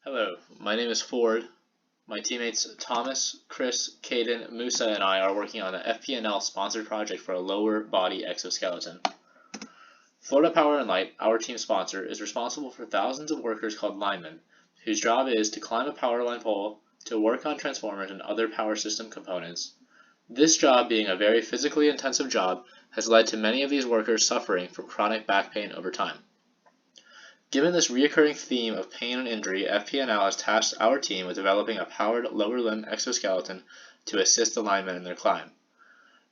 Hello, my name is Ford. My teammates Thomas, Chris, Caden, Musa, and I are working on an FP&L sponsored project for a lower body exoskeleton. Florida Power and Light, our team sponsor, is responsible for thousands of workers called linemen, whose job is to climb a power line pole, to work on transformers and other power system components. This job, being a very physically intensive job, has led to many of these workers suffering from chronic back pain over time. Given this recurring theme of pain and injury, FP&L has tasked our team with developing a powered lower limb exoskeleton to assist the linemen in their climb.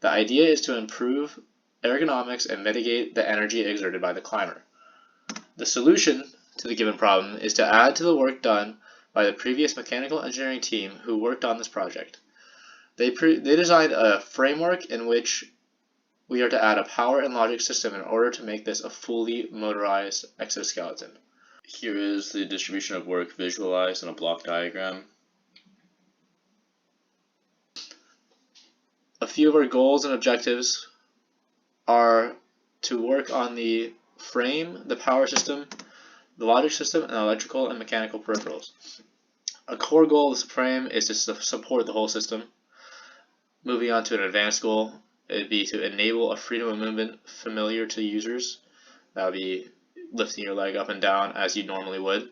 The idea is to improve ergonomics and mitigate the energy exerted by the climber. The solution to the given problem is to add to the work done by the previous mechanical engineering team who worked on this project. They designed a framework in which we are to add a power and logic system in order to make this a fully motorized exoskeleton. Here is the distribution of work visualized in a block diagram. A few of our goals and objectives are to work on the frame, the power system, the logic system, and electrical and mechanical peripherals. A core goal of this frame is to support the whole system. Moving on to an advanced goal, it would be to enable a freedom of movement familiar to users. That would be lifting your leg up and down as you normally would. And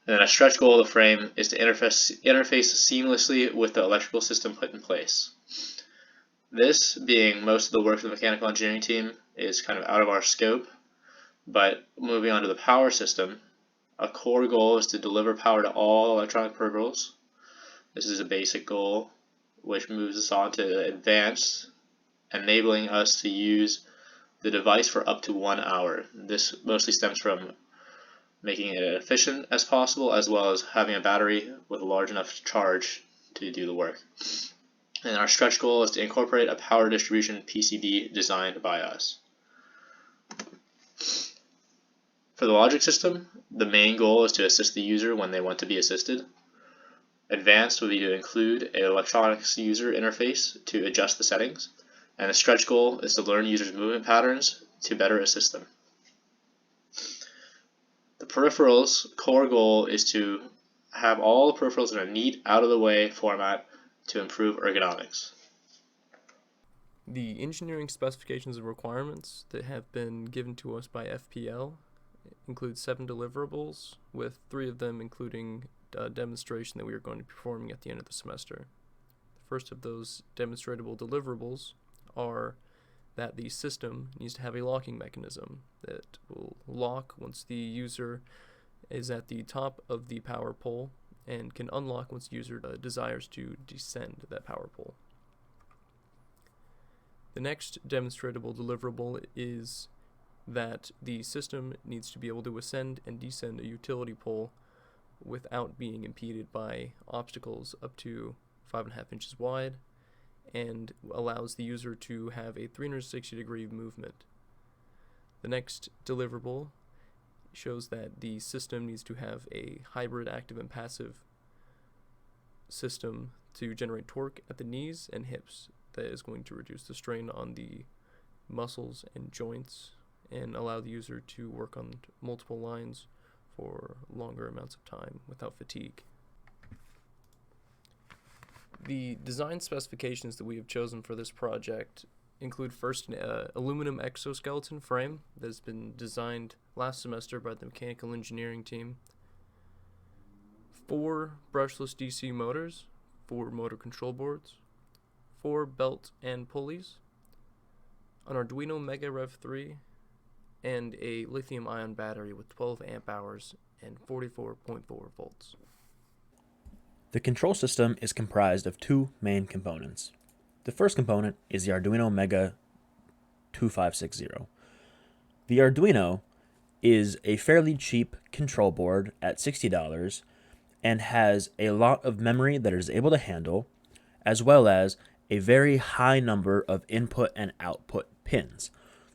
then a stretch goal of the frame is to interface seamlessly with the electrical system put in place. This, being most of the work of the mechanical engineering team, is kind of out of our scope, but moving on to the power system, a core goal is to deliver power to all electronic peripherals. This is a basic goal, which moves us on to advanced, enabling us to use the device for up to 1 hour. This mostly stems from making it as efficient as possible, as well as having a battery with a large enough charge to do the work. And our stretch goal is to incorporate a power distribution PCB designed by us. For the logic system, the main goal is to assist the user when they want to be assisted. Advanced would be to include an electronics user interface to adjust the settings. And the stretch goal is to learn users' movement patterns to better assist them. The peripherals core goal is to have all the peripherals in a neat, out-of-the-way format to improve ergonomics. The engineering specifications and requirements that have been given to us by FPL include 7 deliverables, with 3 of them including a demonstration that we are going to be performing at the end of the semester. The first of those demonstratable deliverables are that the system needs to have a locking mechanism that will lock once the user is at the top of the power pole and can unlock once the user desires to descend that power pole. The next demonstratable deliverable is that the system needs to be able to ascend and descend a utility pole without being impeded by obstacles up to 5.5 inches wide, and allows the user to have a 360-degree movement. The next deliverable shows that the system needs to have a hybrid active and passive system to generate torque at the knees and hips that is going to reduce the strain on the muscles and joints and allow the user to work on multiple lines for longer amounts of time without fatigue. The design specifications that we have chosen for this project include first an aluminum exoskeleton frame that has been designed last semester by the mechanical engineering team, 4 brushless DC motors, 4 motor control boards, 4 belt and pulleys, an Arduino Mega Rev 3, and a lithium-ion battery with 12 amp hours and 44.4 volts. The control system is comprised of 2 main components. The first component is the Arduino Mega 2560. The Arduino is a fairly cheap control board at $60 and has a lot of memory that it is able to handle, as well as a very high number of input and output pins.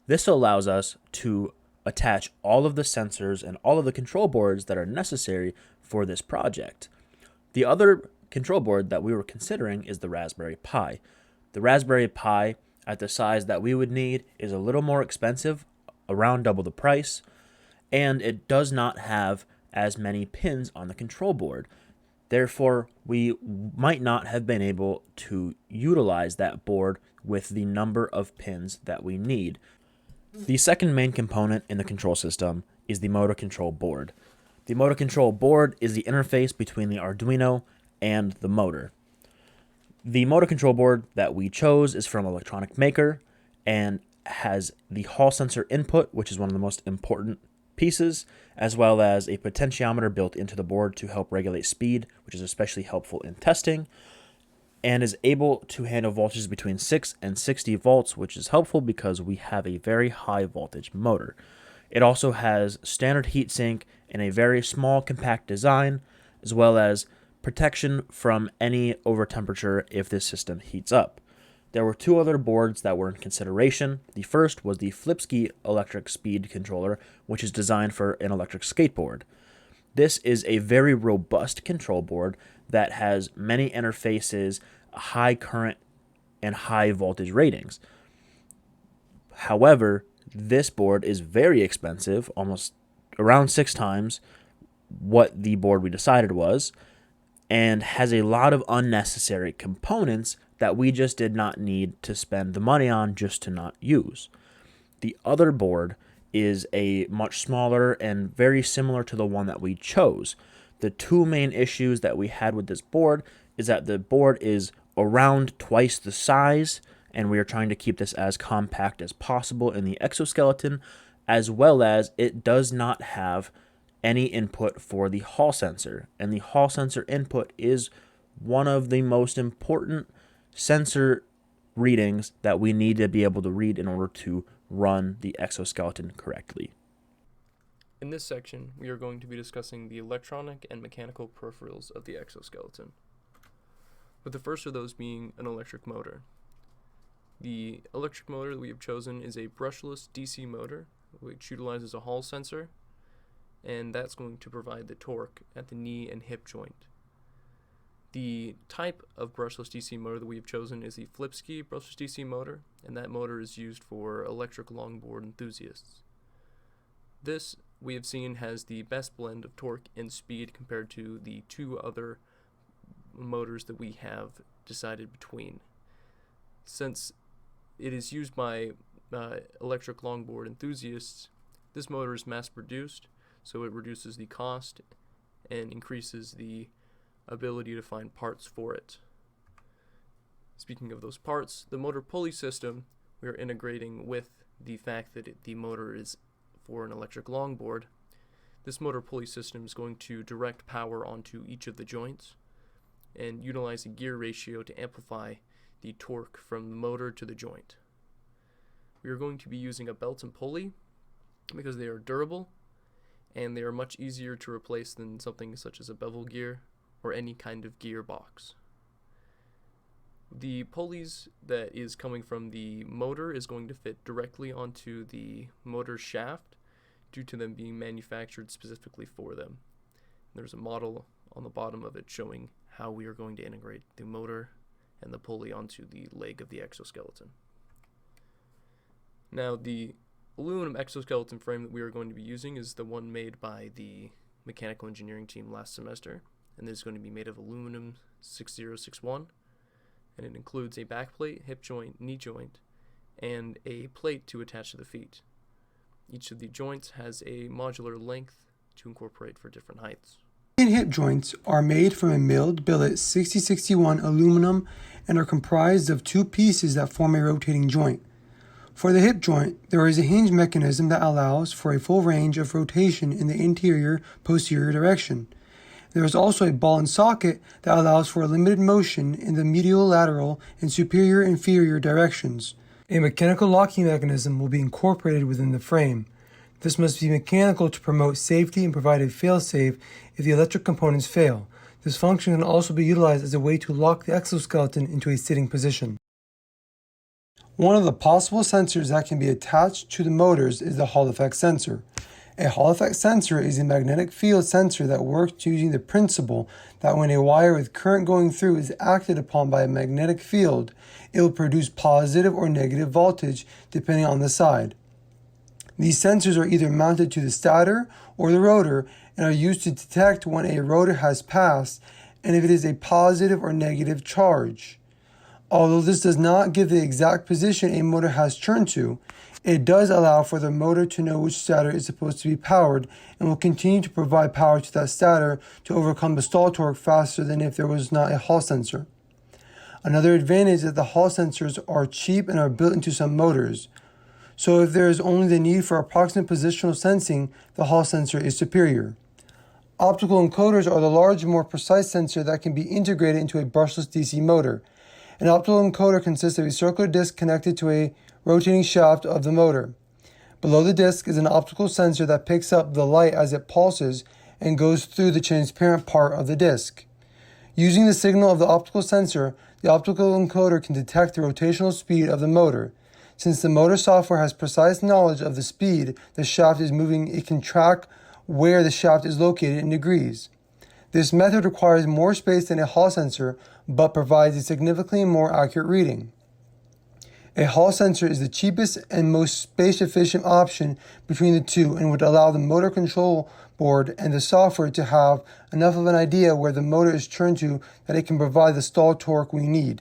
This allows us to attach all of the sensors and all of the control boards that are necessary for this project. The other control board that we were considering is the Raspberry Pi. The Raspberry Pi, at the size that we would need, is a little more expensive, around double the price, and it does not have as many pins on the control board. Therefore, we might not have been able to utilize that board with the number of pins that we need. The second main component in the control system is the motor control board. The motor control board is the interface between the Arduino and the motor. The motor control board that we chose is from Electronic Maker and has the Hall sensor input, which is one of the most important pieces, as well as a potentiometer built into the board to help regulate speed, which is especially helpful in testing, and is able to handle voltages between 6 and 60 volts, which is helpful because we have a very high voltage motor. It also has standard heatsink and a very small compact design, as well as protection from any over temperature if this system heats up. There were two other boards that were in consideration. The first was the Flipski electric speed controller, which is designed for an electric skateboard. This is a very robust control board that has many interfaces, high current, and high voltage ratings. However, this board is very expensive, almost around 6 times what the board we decided was, and has a lot of unnecessary components that we just did not need to spend the money on just to not use. The other board is a much smaller and very similar to the one that we chose. The two main issues that we had with this board is that the board is around twice the size, and we are trying to keep this as compact as possible in the exoskeleton, as well as it does not have any input for the Hall sensor, and the Hall sensor input is one of the most important sensor readings that we need to be able to read in order to run the exoskeleton correctly. In this section, we are going to be discussing the electronic and mechanical peripherals of the exoskeleton, with the first of those being an electric motor. The electric motor that we have chosen is a brushless DC motor, which utilizes a Hall sensor, and that's going to provide the torque at the knee and hip joint. The type of brushless DC motor that we have chosen is the Flipski brushless DC motor, and that motor is used for electric longboard enthusiasts. This, we have seen, has the best blend of torque and speed compared to the two other motors that we have decided between. Since it is used by electric longboard enthusiasts, this motor is mass-produced, so it reduces the cost and increases the ability to find parts for it. Speaking of those parts, the motor pulley system we are integrating with the fact that the motor is for an electric longboard. This motor pulley system is going to direct power onto each of the joints and utilize a gear ratio to amplify the torque from the motor to the joint. We are going to be using a belt and pulley because they are durable and they are much easier to replace than something such as a bevel gear or any kind of gearbox. The pulleys that is coming from the motor is going to fit directly onto the motor shaft due to them being manufactured specifically for them. There's a model on the bottom of it showing how we are going to integrate the motor and the pulley onto the leg of the exoskeleton. Now, the aluminum exoskeleton frame that we are going to be using is the one made by the mechanical engineering team last semester, and this is going to be made of aluminum 6061, and it includes a backplate, hip joint, knee joint, and a plate to attach to the feet. Each of the joints has a modular length to incorporate for different heights. Hip joints are made from a milled billet 6061 aluminum and are comprised of two pieces that form a rotating joint. For the hip joint, there is a hinge mechanism that allows for a full range of rotation in the interior-posterior direction. There is also a ball and socket that allows for a limited motion in the medial, lateral, and superior-inferior directions. A mechanical locking mechanism will be incorporated within the frame. This must be mechanical to promote safety and provide a fail-safe if the electric components fail. This function can also be utilized as a way to lock the exoskeleton into a sitting position. One of the possible sensors that can be attached to the motors is the Hall effect sensor. A Hall effect sensor is a magnetic field sensor that works using the principle that when a wire with current going through is acted upon by a magnetic field, it will produce positive or negative voltage depending on the side. These sensors are either mounted to the stator or the rotor and are used to detect when a rotor has passed and if it is a positive or negative charge. Although this does not give the exact position a motor has turned to, it does allow for the motor to know which stator is supposed to be powered and will continue to provide power to that stator to overcome the stall torque faster than if there was not a Hall sensor. Another advantage is that the Hall sensors are cheap and are built into some motors. So if there is only the need for approximate positional sensing, the Hall sensor is superior. Optical encoders are the large, more precise sensor that can be integrated into a brushless DC motor. An optical encoder consists of a circular disc connected to a rotating shaft of the motor. Below the disc is an optical sensor that picks up the light as it pulses and goes through the transparent part of the disc. Using the signal of the optical sensor, the optical encoder can detect the rotational speed of the motor. Since the motor software has precise knowledge of the speed the shaft is moving, it can track where the shaft is located in degrees. This method requires more space than a Hall sensor, but provides a significantly more accurate reading. A Hall sensor is the cheapest and most space-efficient option between the two and would allow the motor control board and the software to have enough of an idea where the motor is turned to that it can provide the stall torque we need.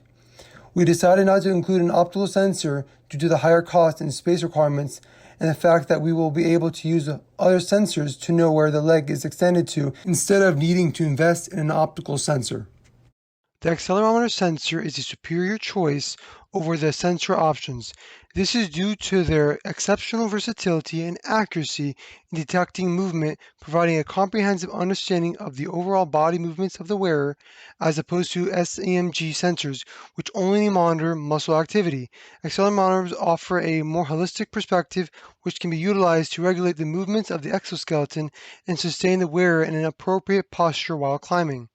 We decided not to include an optical sensor due to the higher cost and space requirements and the fact that we will be able to use other sensors to know where the leg is extended to instead of needing to invest in an optical sensor. The accelerometer sensor is a superior choice over the sensor options. This is due to their exceptional versatility and accuracy in detecting movement, providing a comprehensive understanding of the overall body movements of the wearer, as opposed to SEMG sensors, which only monitor muscle activity. Accelerometers offer a more holistic perspective, which can be utilized to regulate the movements of the exoskeleton and sustain the wearer in an appropriate posture while climbing.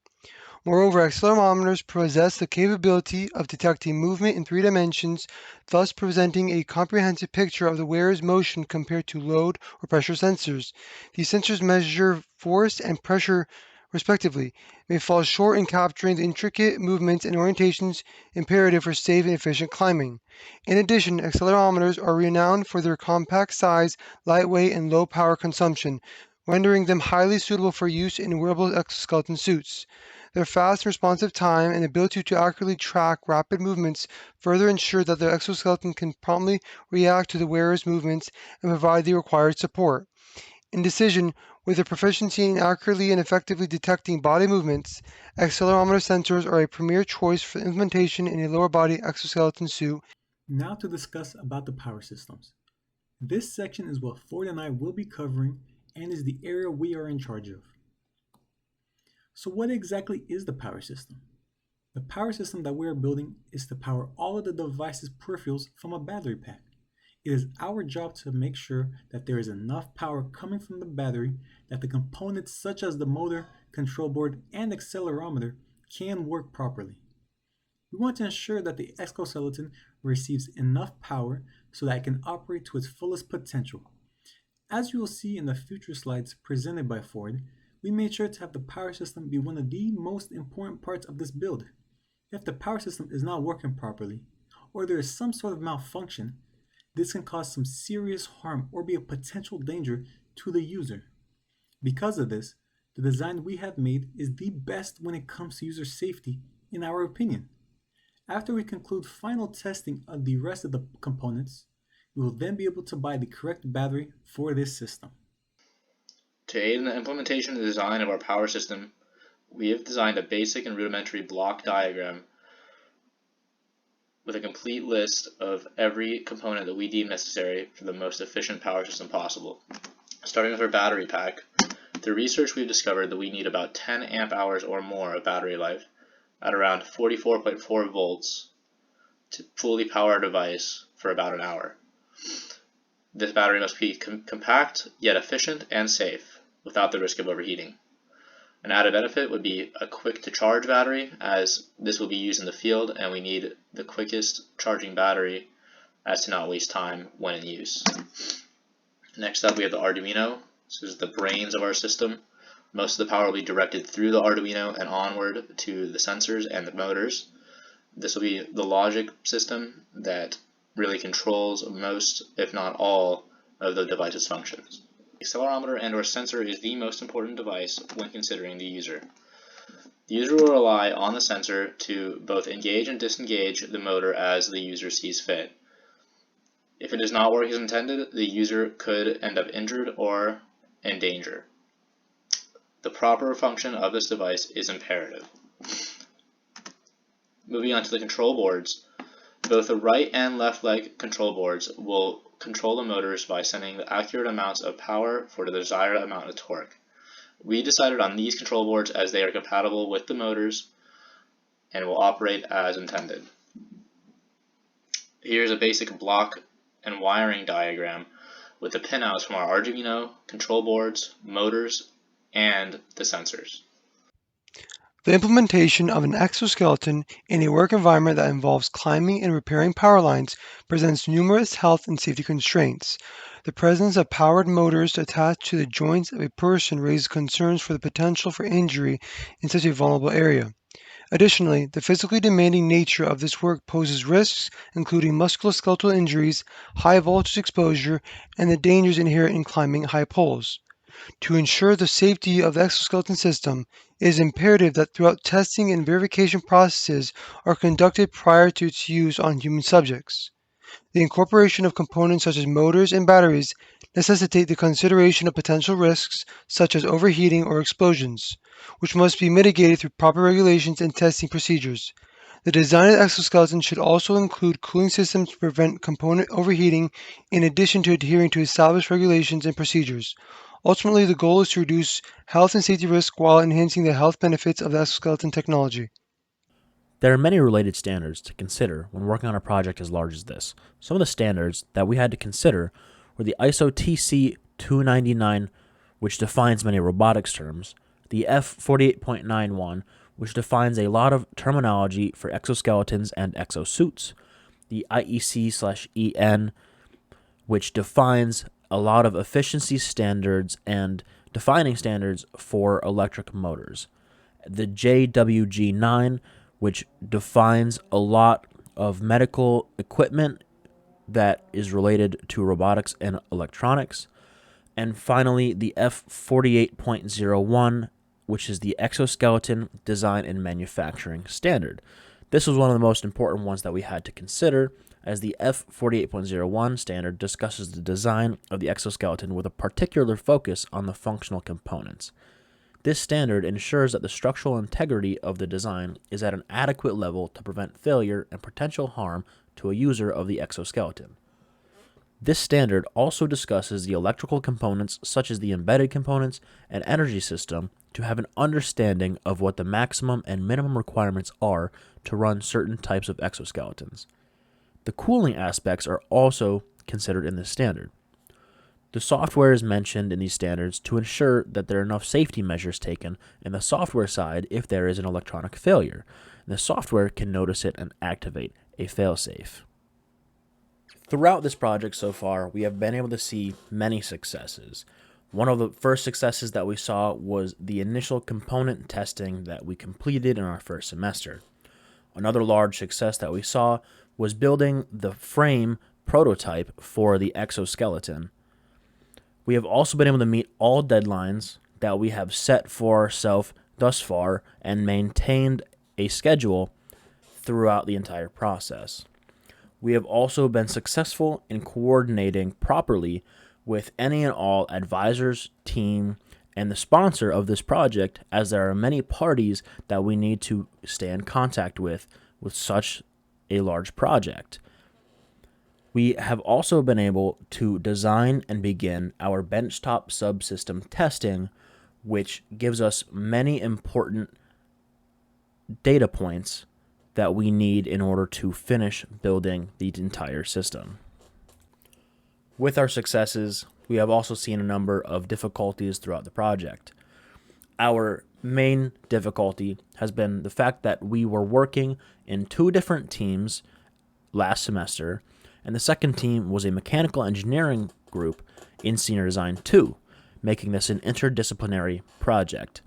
Moreover, accelerometers possess the capability of detecting movement in 3 dimensions, thus presenting a comprehensive picture of the wearer's motion compared to load or pressure sensors. These sensors measure force and pressure respectively, may fall short in capturing the intricate movements and orientations imperative for safe and efficient climbing. In addition, accelerometers are renowned for their compact size, lightweight, and low power consumption, rendering them highly suitable for use in wearable exoskeleton suits. Their fast and responsive time and ability to accurately track rapid movements further ensure that the exoskeleton can promptly react to the wearer's movements and provide the required support. In decision, with their proficiency in accurately and effectively detecting body movements, accelerometer sensors are a premier choice for implementation in a lower body exoskeleton suit. Now to discuss about the power systems. This section is what Ford and I will be covering and is the area we are in charge of. So what exactly is the power system? The power system that we are building is to power all of the device's peripherals from a battery pack. It is our job to make sure that there is enough power coming from the battery that the components such as the motor, control board, and accelerometer can work properly. We want to ensure that the exoskeleton receives enough power so that it can operate to its fullest potential. As you will see in the future slides presented by Ford, we made sure to have the power system be one of the most important parts of this build. If the power system is not working properly, or there is some sort of malfunction, this can cause some serious harm or be a potential danger to the user. Because of this, the design we have made is the best when it comes to user safety, in our opinion. After we conclude final testing of the rest of the components, we will then be able to buy the correct battery for this system. To aid in the implementation and design of our power system, we have designed a basic and rudimentary block diagram with a complete list of every component that we deem necessary for the most efficient power system possible. Starting with our battery pack, through research we've discovered that we need about 10 amp hours or more of battery life at around 44.4 volts to fully power our device for about an hour. This battery must be compact yet efficient and safe without the risk of overheating. An added benefit would be a quick to charge battery, as this will be used in the field and we need the quickest charging battery as to not waste time when in use. Next up we have the Arduino. This is the brains of our system. Most of the power will be directed through the Arduino and onward to the sensors and the motors. This will be the logic system that really controls most, if not all, of the device's functions. accelerometer and/or sensor is the most important device when considering the user. The user will rely on the sensor to both engage and disengage the motor as the user sees fit. If it does not work as intended, the user could end up injured or in danger. The proper function of this device is imperative. Moving on to the control boards, both the right and left leg control boards will control the motors by sending the accurate amounts of power for the desired amount of torque. We decided on these control boards as they are compatible with the motors and will operate as intended. Here's a basic block and wiring diagram with the pinouts from our Arduino, control boards, motors, and the sensors. The implementation of an exoskeleton in a work environment that involves climbing and repairing power lines presents numerous health and safety constraints. The presence of powered motors attached to the joints of a person raises concerns for the potential for injury in such a vulnerable area. Additionally, the physically demanding nature of this work poses risks, including musculoskeletal injuries, high voltage exposure, and the dangers inherent in climbing high poles. To ensure the safety of the exoskeleton system, it is imperative that throughout testing and verification processes are conducted prior to its use on human subjects. The incorporation of components such as motors and batteries necessitate the consideration of potential risks such as overheating or explosions, which must be mitigated through proper regulations and testing procedures. The design of the exoskeleton should also include cooling systems to prevent component overheating in addition to adhering to established regulations and procedures. Ultimately, the goal is to reduce health and safety risk while enhancing the health benefits of the exoskeleton technology. There are many related standards to consider when working on a project as large as this. Some of the standards that we had to consider were the ISO TC 299, which defines many robotics terms, the F48.91, which defines a lot of terminology for exoskeletons and exosuits, the IEC/EN, which defines a lot of efficiency standards and defining standards for electric motors, the JWG9, which defines a lot of medical equipment that is related to robotics and electronics, and finally the F48.01, which is the Exoskeleton Design and Manufacturing Standard. This was one of the most important ones that we had to consider, as the F48.01 standard discusses the design of the exoskeleton with a particular focus on the functional components. This standard ensures that the structural integrity of the design is at an adequate level to prevent failure and potential harm to a user of the exoskeleton. This standard also discusses the electrical components such as the embedded components and energy system to have an understanding of what the maximum and minimum requirements are to run certain types of exoskeletons. The cooling aspects are also considered in this standard. The software is mentioned in these standards to ensure that there are enough safety measures taken in the software side if there is an electronic failure. The software can notice it and activate a failsafe. Throughout this project so far, we have been able to see many successes. One of the first successes that we saw was the initial component testing that we completed in our first semester. Another large success that we saw was building the frame prototype for the exoskeleton. We have also been able to meet all deadlines that we have set for ourselves thus far and maintained a schedule throughout the entire process. We have also been successful in coordinating properly with any and all advisors, team, and the sponsor of this project, as there are many parties that we need to stay in contact with such a large project. We have also been able to design and begin our benchtop subsystem testing, which gives us many important data points that we need in order to finish building the entire system. With our successes, we have also seen a number of difficulties throughout the project. Our main difficulty has been the fact that we were working in two different teams last semester, and the second team was a mechanical engineering group in Senior Design 2, making this an interdisciplinary project.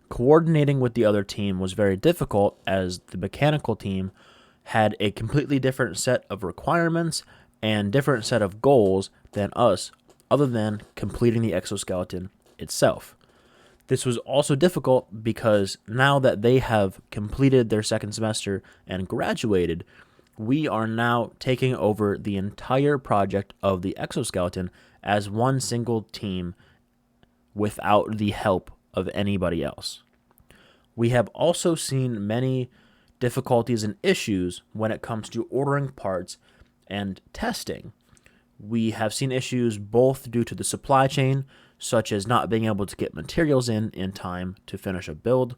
Coordinating with the other team was very difficult, as the mechanical team had a completely different set of requirements and different set of goals than us other than completing the exoskeleton itself. This was also difficult because now that they have completed their second semester and graduated, we are now taking over the entire project of the exoskeleton as one single team without the help of anybody else. We have also seen many difficulties and issues when it comes to ordering parts and testing. We have seen issues both due to the supply chain, such as not being able to get materials in time to finish a build,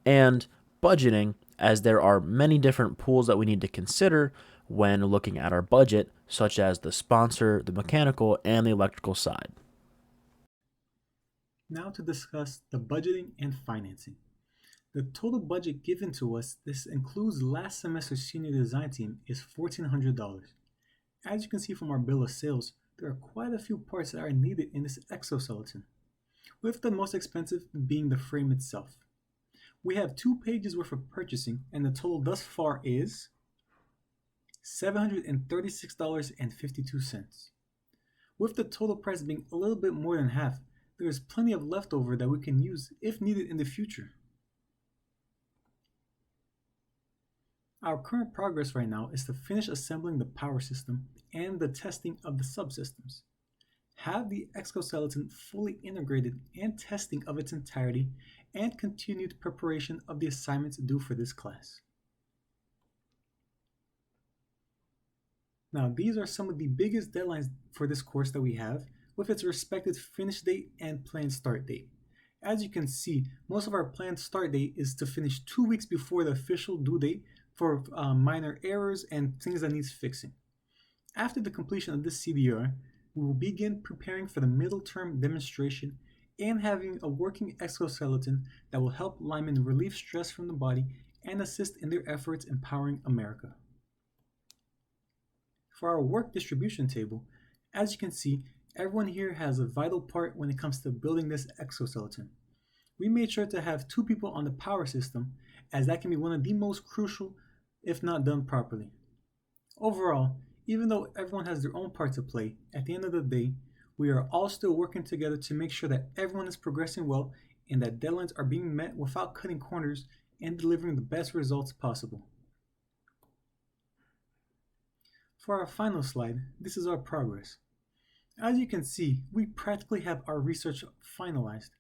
and budgeting, as there are many different pools that we need to consider when looking at our budget, such as the sponsor, the mechanical, and the electrical side. Now to discuss the budgeting and financing. The total budget given to us, this includes last semester's senior design team, is $1,400. As you can see from our bill of sales, there are quite a few parts that are needed in this exoskeleton, with the most expensive being the frame itself. We have 2 pages worth of purchasing, and the total thus far is $736.52. With the total price being a little bit more than half, there is plenty of leftover that we can use if needed in the future. Our current progress right now is to finish assembling the power system and the testing of the subsystems, have the exoskeleton fully integrated and testing of its entirety, and continued preparation of the assignments due for this class. Now, these are some of the biggest deadlines for this course that we have, with its respective finish date and planned start date. As you can see, most of our planned start date is to finish 2 weeks before the official due date for minor errors and things that needs fixing. After the completion of this CDR, we will begin preparing for the middle term demonstration and having a working exoskeleton that will help linemen relieve stress from the body and assist in their efforts empowering America. For our work distribution table, as you can see, everyone here has a vital part when it comes to building this exoskeleton. We made sure to have 2 people on the power system, as that can be one of the most crucial if not done properly. Overall, even though everyone has their own part to play, at the end of the day, we are all still working together to make sure that everyone is progressing well and that deadlines are being met without cutting corners and delivering the best results possible. For our final slide, this is our progress. As you can see, we practically have our research finalized.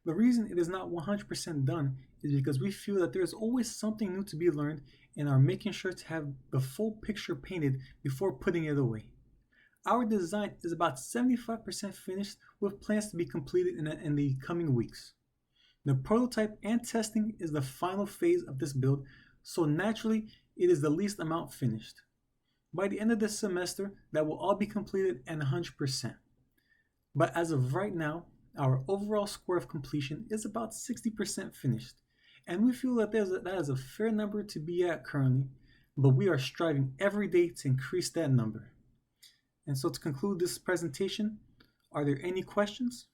The reason it is not 100% done is because we feel that there is always something new to be learned and are making sure to have the full picture painted before putting it away. Our design is about 75% finished with plans to be completed in the coming weeks. The prototype and testing is the final phase of this build, so naturally it is the least amount finished. By the end of this semester, that will all be completed and 100%. But as of right now, our overall score of completion is about 60% finished, and we feel that that is a fair number to be at currently, but we are striving every day to increase that number. And so to conclude this presentation, are there any questions?